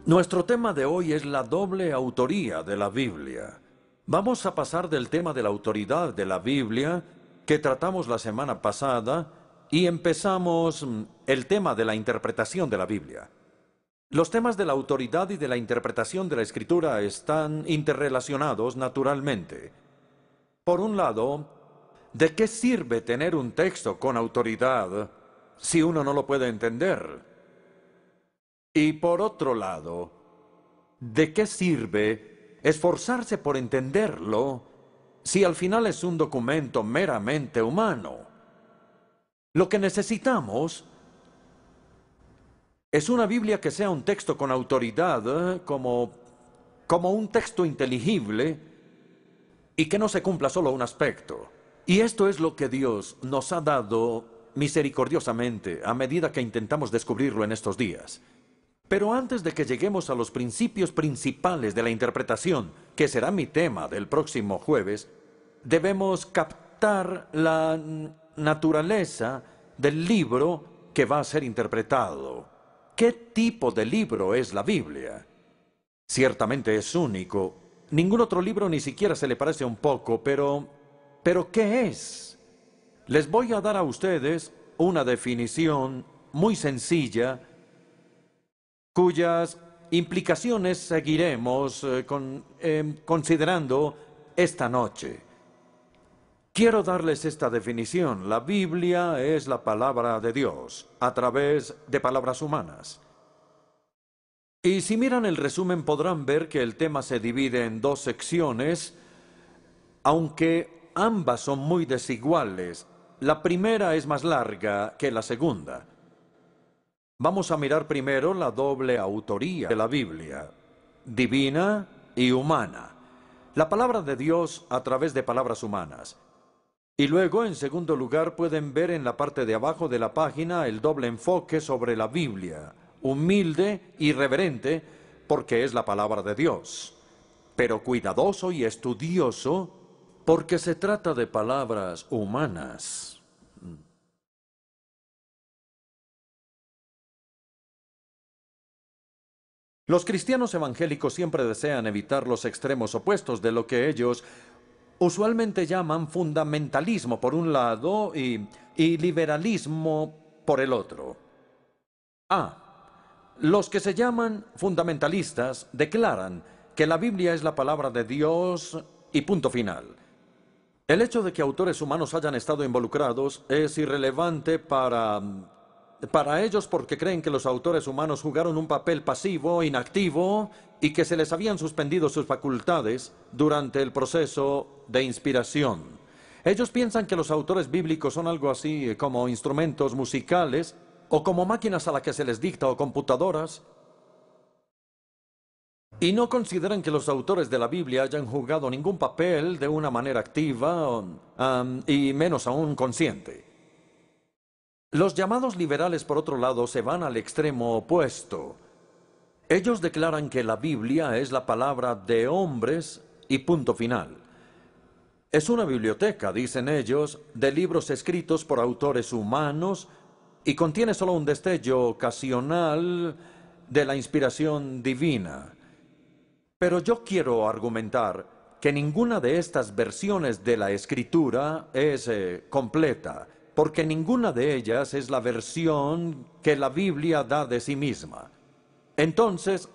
Nuestro tema de hoy es la doble autoría de la Biblia. Vamos a pasar del tema de la autoridad de la Biblia, que tratamos la semana pasada, y empezamos el tema de la interpretación de la Biblia. Los temas de la autoridad y de la interpretación de la Escritura están interrelacionados naturalmente. Por un lado, ¿de qué sirve tener un texto con autoridad si uno no lo puede entender? Y por otro lado, ¿de qué sirve esforzarse por entenderlo si al final es un documento meramente humano? Lo que necesitamos es una Biblia que sea un texto con autoridad, como un texto inteligible y que no se cumpla solo un aspecto. Y esto es lo que Dios nos ha dado misericordiosamente a medida que intentamos descubrirlo en estos días. Pero antes de que lleguemos a los principios principales de la interpretación, que será mi tema del próximo jueves, debemos captar la naturaleza del libro que va a ser interpretado. ¿Qué tipo de libro es la Biblia? Ciertamente es único. Ningún otro libro ni siquiera se le parece un poco, pero ¿qué es? Les voy a dar a ustedes una definición muy sencilla, cuyas implicaciones seguiremos considerando esta noche. Quiero darles esta definición. La Biblia es la palabra de Dios a través de palabras humanas. Y si miran el resumen podrán ver que el tema se divide en dos secciones, aunque ambas son muy desiguales. La primera es más larga que la segunda. Vamos a mirar primero la doble autoría de la Biblia, divina y humana. La palabra de Dios a través de palabras humanas. Y luego, en segundo lugar, pueden ver en la parte de abajo de la página el doble enfoque sobre la Biblia, humilde y reverente, porque es la palabra de Dios, pero cuidadoso y estudioso, porque se trata de palabras humanas. Los cristianos evangélicos siempre desean evitar los extremos opuestos de lo que ellos usualmente llaman fundamentalismo por un lado y liberalismo por el otro. Los que se llaman fundamentalistas declaran que la Biblia es la palabra de Dios y punto final. El hecho de que autores humanos hayan estado involucrados es irrelevante para ellos porque creen que los autores humanos jugaron un papel pasivo, inactivo, y que se les habían suspendido sus facultades durante el proceso de inspiración. Ellos piensan que los autores bíblicos son algo así como instrumentos musicales o como máquinas a las que se les dicta o computadoras. Y no consideran que los autores de la Biblia hayan jugado ningún papel de una manera activa y menos aún consciente. Los llamados liberales, por otro lado, se van al extremo opuesto. Ellos declaran que la Biblia es la palabra de hombres y punto final. Es una biblioteca, dicen ellos, de libros escritos por autores humanos y contiene solo un destello ocasional de la inspiración divina. Pero yo quiero argumentar que ninguna de estas versiones de la Escritura es completa, porque ninguna de ellas es la versión que la Biblia da de sí misma. Entonces,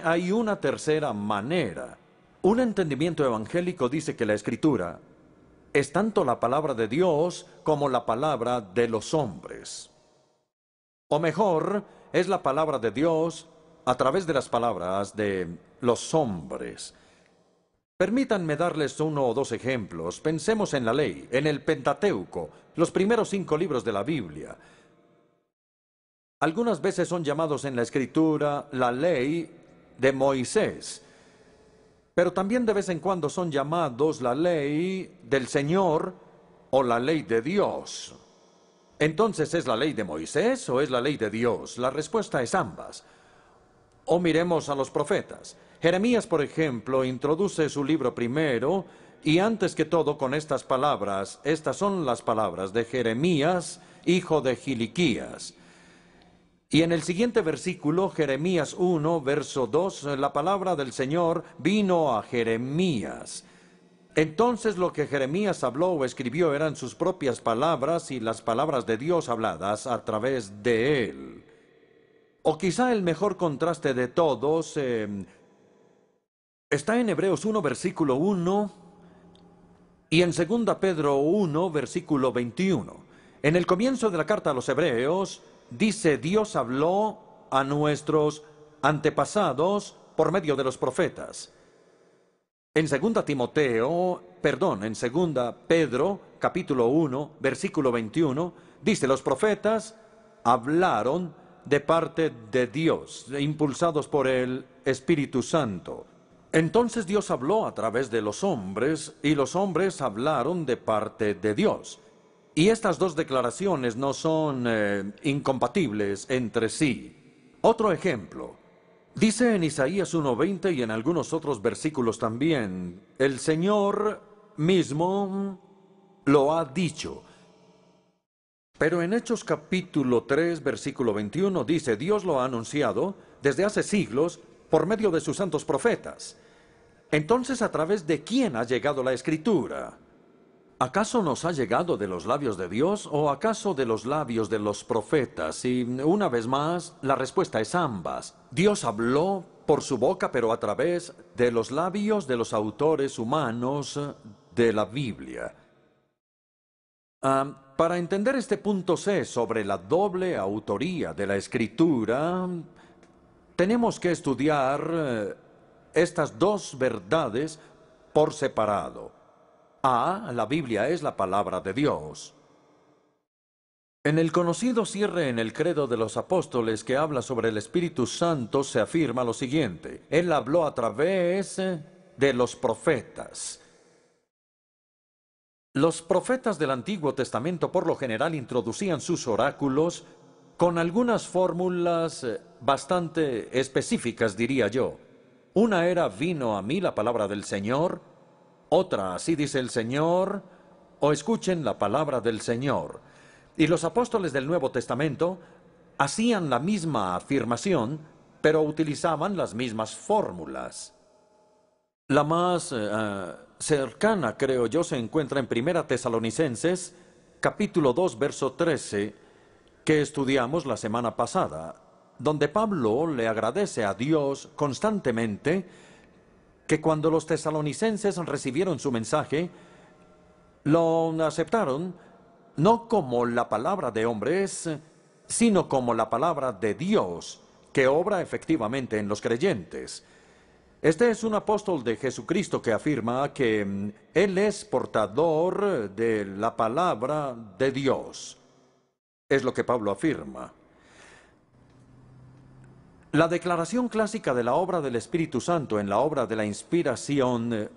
hay una tercera manera. Un entendimiento evangélico dice que la Escritura es tanto la palabra de Dios como la palabra de los hombres. O mejor, es la palabra de Dios a través de las palabras de los hombres. Permítanme darles uno o dos ejemplos. Pensemos en la ley, en el Pentateuco, los primeros 5 libros de la Biblia. Algunas veces son llamados en la Escritura la ley de Moisés, pero también de vez en cuando son llamados la ley del Señor o la ley de Dios. Entonces, ¿es la ley de Moisés o es la ley de Dios? La respuesta es ambas. O miremos a los profetas. Jeremías, por ejemplo, introduce su libro primero y antes que todo con estas palabras. Estas son las palabras de Jeremías, hijo de Gilquías. Y en el siguiente versículo, Jeremías 1, verso 2, la palabra del Señor vino a Jeremías. Entonces lo que Jeremías habló o escribió eran sus propias palabras y las palabras de Dios habladas a través de él. O quizá el mejor contraste de todos está en Hebreos 1, versículo 1 y en 2 Pedro 1, versículo 21. En el comienzo de la carta a los Hebreos, dice: Dios habló a nuestros antepasados por medio de los profetas. En 2 Pedro, capítulo 1, versículo 21, dice: los profetas hablaron de parte de Dios, impulsados por el Espíritu Santo. Entonces Dios habló a través de los hombres, y los hombres hablaron de parte de Dios. Y estas dos declaraciones no son incompatibles entre sí. Otro ejemplo. Dice en Isaías 1:20 y en algunos otros versículos también: el Señor mismo lo ha dicho. Pero en Hechos capítulo 3, versículo 21 dice: Dios lo ha anunciado desde hace siglos por medio de sus santos profetas. Entonces, ¿a través de quién ha llegado la Escritura? ¿Acaso nos ha llegado de los labios de Dios o acaso de los labios de los profetas? Y una vez más, la respuesta es ambas. Dios habló por su boca, pero a través de los labios de los autores humanos de la Biblia. Para entender este punto C sobre la doble autoría de la Escritura, tenemos que estudiar estas dos verdades por separado. La Biblia es la palabra de Dios. En el conocido cierre en el Credo de los Apóstoles que habla sobre el Espíritu Santo se afirma lo siguiente: Él habló a través de los profetas. Los profetas del Antiguo Testamento por lo general introducían sus oráculos con algunas fórmulas bastante específicas, diría yo. Una era: vino a mí la palabra del Señor. Otra: así dice el Señor, o escuchen la palabra del Señor. Y los apóstoles del Nuevo Testamento hacían la misma afirmación, pero utilizaban las mismas fórmulas. La más cercana, creo yo, se encuentra en 1 Tesalonicenses, capítulo 2, verso 13, que estudiamos la semana pasada, donde Pablo le agradece a Dios constantemente que cuando los tesalonicenses recibieron su mensaje, lo aceptaron no como la palabra de hombres, sino como la palabra de Dios, que obra efectivamente en los creyentes. Este es un apóstol de Jesucristo que afirma que Él es portador de la palabra de Dios. Es lo que Pablo afirma. La declaración clásica de la obra del Espíritu Santo en la obra de la inspiración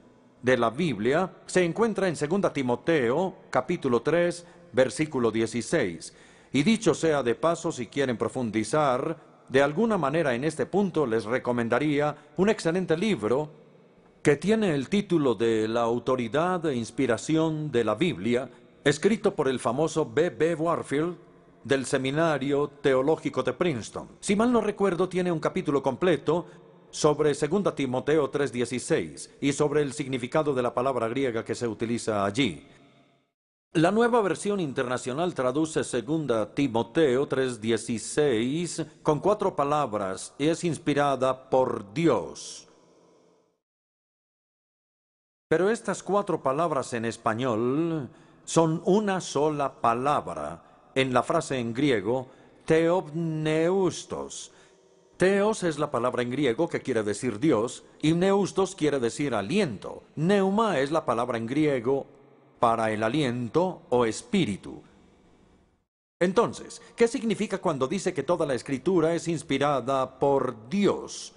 de la Biblia se encuentra en 2 Timoteo, capítulo 3, versículo 16. Y dicho sea de paso, si quieren profundizar de alguna manera en este punto, les recomendaría un excelente libro que tiene el título de La autoridad e inspiración de la Biblia, escrito por el famoso B.B. Warfield, del Seminario Teológico de Princeton. Si mal no recuerdo, tiene un capítulo completo sobre 2 Timoteo 3:16 y sobre el significado de la palabra griega que se utiliza allí. La nueva versión internacional traduce 2 Timoteo 3:16 con 4 palabras y es inspirada por Dios. Pero estas 4 palabras en español son una sola palabra en la frase en griego, theopneustos. Theos es la palabra en griego que quiere decir Dios, y neustos quiere decir aliento. Neuma es la palabra en griego para el aliento o espíritu. Entonces, ¿qué significa cuando dice que toda la Escritura es inspirada por Dios?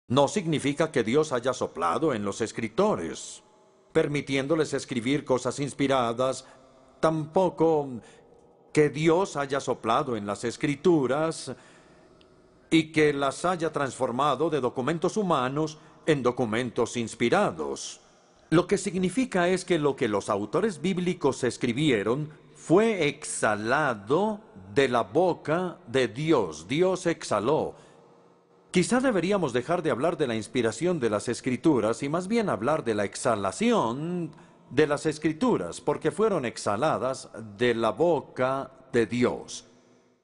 No significa que Dios haya soplado en los escritores, permitiéndoles escribir cosas inspiradas, tampoco que Dios haya soplado en las Escrituras y que las haya transformado de documentos humanos en documentos inspirados. Lo que significa es que lo que los autores bíblicos escribieron fue exhalado de la boca de Dios. Dios exhaló. Quizá deberíamos dejar de hablar de la inspiración de las Escrituras y más bien hablar de la exhalación de las Escrituras, porque fueron exhaladas de la boca de Dios.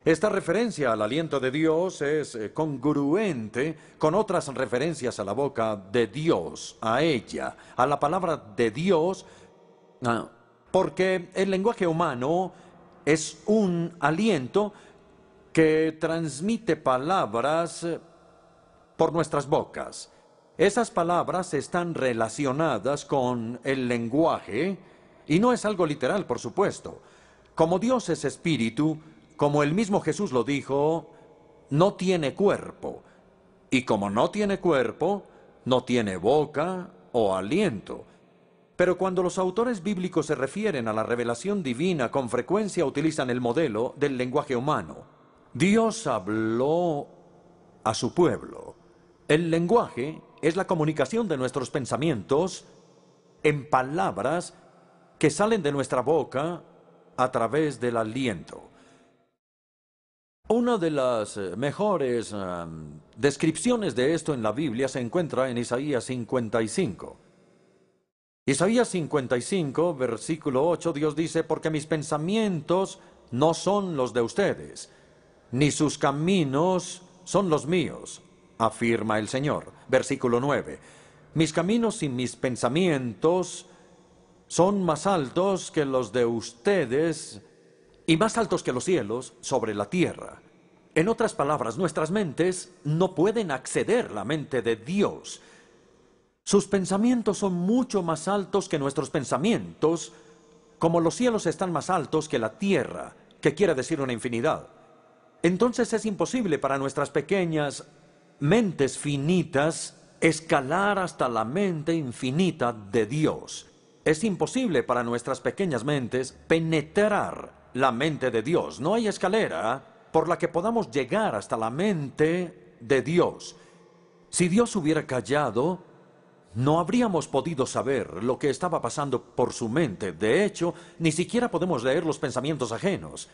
Esta referencia al aliento de Dios es congruente con otras referencias a la boca de Dios, a ella, a la palabra de Dios, porque el lenguaje humano es un aliento que transmite palabras por nuestras bocas. Esas palabras están relacionadas con el lenguaje y no es algo literal, por supuesto. Como Dios es espíritu, como el mismo Jesús lo dijo, no tiene cuerpo. Y como no tiene cuerpo, no tiene boca o aliento. Pero cuando los autores bíblicos se refieren a la revelación divina, con frecuencia utilizan el modelo del lenguaje humano. Dios habló a su pueblo. El lenguaje es la comunicación de nuestros pensamientos en palabras que salen de nuestra boca a través del aliento. Una de las mejores descripciones de esto en la Biblia se encuentra en Isaías 55. Isaías 55, versículo 8, Dios dice, porque mis pensamientos no son los de ustedes, ni sus caminos son los míos, afirma el Señor. Versículo 9, mis caminos y mis pensamientos son más altos que los de ustedes y más altos que los cielos sobre la tierra. En otras palabras, nuestras mentes no pueden acceder a la mente de Dios. Sus pensamientos son mucho más altos que nuestros pensamientos, como los cielos están más altos que la tierra, que quiere decir una infinidad. Entonces es imposible para nuestras pequeñas mentes finitas escalar hasta la mente infinita de Dios. Es imposible para nuestras pequeñas mentes penetrar la mente de Dios. No hay escalera por la que podamos llegar hasta la mente de Dios. Si Dios hubiera callado, no habríamos podido saber lo que estaba pasando por su mente. De hecho, ni siquiera podemos leer los pensamientos ajenos.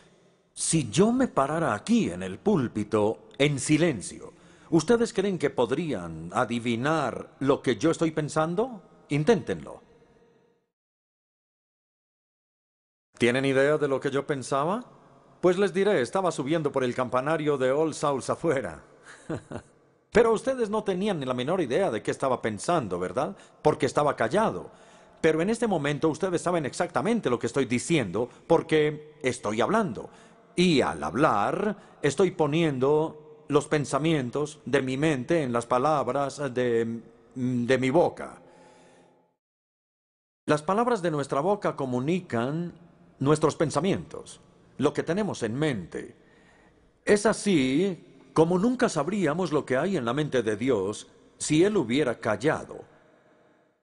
Si yo me parara aquí en el púlpito en silencio, ¿ustedes creen que podrían adivinar lo que yo estoy pensando? Inténtenlo. ¿Tienen idea de lo que yo pensaba? Pues les diré, estaba subiendo por el campanario de All Souls afuera. Pero ustedes no tenían ni la menor idea de qué estaba pensando, ¿verdad? Porque estaba callado. Pero en este momento ustedes saben exactamente lo que estoy diciendo porque estoy hablando. Y al hablar, estoy poniendo los pensamientos de mi mente en las palabras de mi boca. Las palabras de nuestra boca comunican nuestros pensamientos, lo que tenemos en mente. Es así como nunca sabríamos lo que hay en la mente de Dios si Él hubiera callado.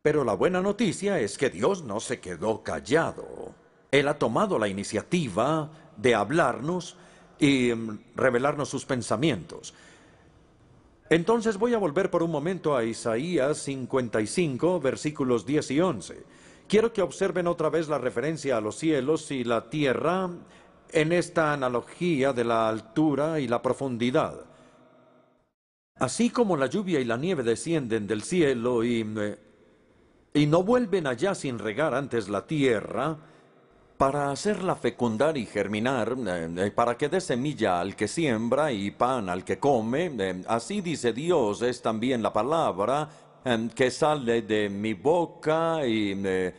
Pero la buena noticia es que Dios no se quedó callado. Él ha tomado la iniciativa de hablarnos y revelarnos sus pensamientos. Entonces voy a volver por un momento a Isaías 55, versículos 10 y 11. Quiero que observen otra vez la referencia a los cielos y la tierra en esta analogía de la altura y la profundidad. Así como la lluvia y la nieve descienden del cielo y no vuelven allá sin regar antes la tierra, para hacerla fecundar y germinar, para que dé semilla al que siembra y pan al que come, así dice Dios, es también la palabra que sale de mi boca y